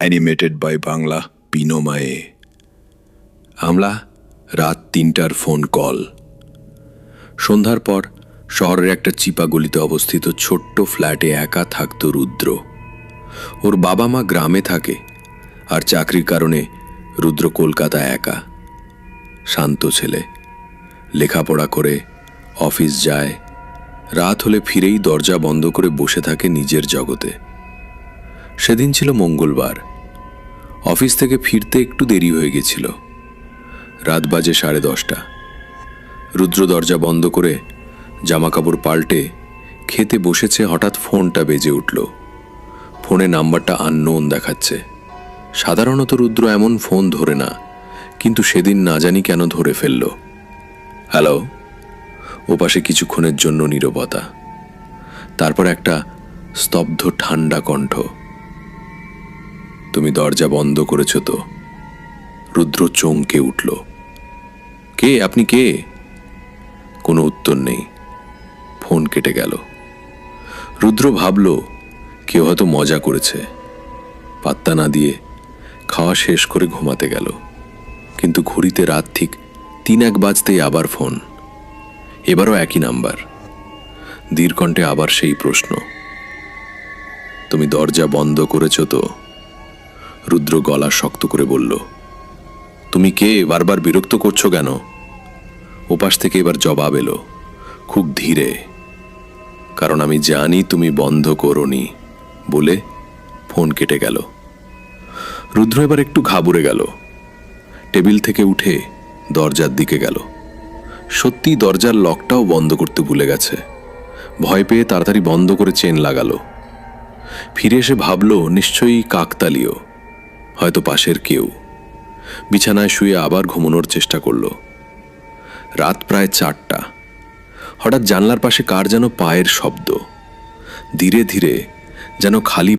Animated by Bangla পিনোমায়ে। আমলা রাত ৩টার phone call. সন্ধ্যার পর শহরের একটা চিপা গলিতে অবস্থিত ছোট্ট ফ্ল্যাটে একা থাকত রুদ্র। ওর বাবা মা গ্রামে থাকে, আর চাকরির কারণে রুদ্র কলকাতায় একা। শান্ত ছেলে, লেখাপড়া করে অফিস যায়, রাত হলে ফিরেই দরজা বন্ধ করে বসে থাকে নিজের জগতে। সেদিন ছিল মঙ্গলবার। অফিস থেকে ফিরতে একটু দেরি হয়ে গেছিল। রাত বাজে 10:30। রুদ্র দরজা বন্ধ করে জামাকাপড় পাল্টে খেতে বসেছে, হঠাৎ ফোনটা বেজে উঠল। ফোনে নাম্বারটা আননোন দেখাচ্ছে। সাধারণত রুদ্র এমন ফোন ধরে না, কিন্তু সেদিন না জানি কেন ধরে ফেলল। হ্যালো। ওপাশে কিছুক্ষণের জন্য নীরবতা, তারপর একটা স্তব্ধ ঠান্ডা কণ্ঠ। তুমি দরজা বন্ধ করেছ তো? রুদ্র চমকে উঠল। কে আপনি? কে? কোনো উত্তর নেই। ফোন কেটে গেল। রুদ্র ভাবল কেউ হয়তো মজা করেছে। পাত্তা না দিয়ে খাওয়া শেষ করে ঘুমাতে গেল। কিন্তু ঘড়িতে রাত ঠিক 3-1 বাজতেই আবার ফোন। এবারও একই নাম্বার। দীর্ঘণ্ঠে আবার সেই প্রশ্ন, তুমি দরজা বন্ধ করেছ তো? রুদ্র গলা শক্ত করে বলল, তুমি কে? বারবার বিরক্ত করছো কেন? ওপাশ থেকে এবার জবাব এলো, খুব ধীরে, কারণ আমি জানি তুমি বন্ধ করোনি। বলে ফোন কেটে গেল। রুদ্র এবার একটু ঘাবড়ে গেল। টেবিল থেকে উঠে দরজার দিকে গেল। সত্যি দরজার লকটাও বন্ধ করতে ভুলে গেছে। ভয় পেয়ে তাড়াতাড়ি বন্ধ করে চেন লাগালো। ফিরে এসে ভাবল নিশ্চয়ই কাকতালীয়, হয়তো পাশের কেউ। বিছানায় শুয়ে আবার ঘুমানোর চেষ্টা করল। রাত প্রায় 4টা। হঠাৎ জানলার পাশে কার যেন পায়ের শব্দ। ধীরে ধীরে, যেন খালি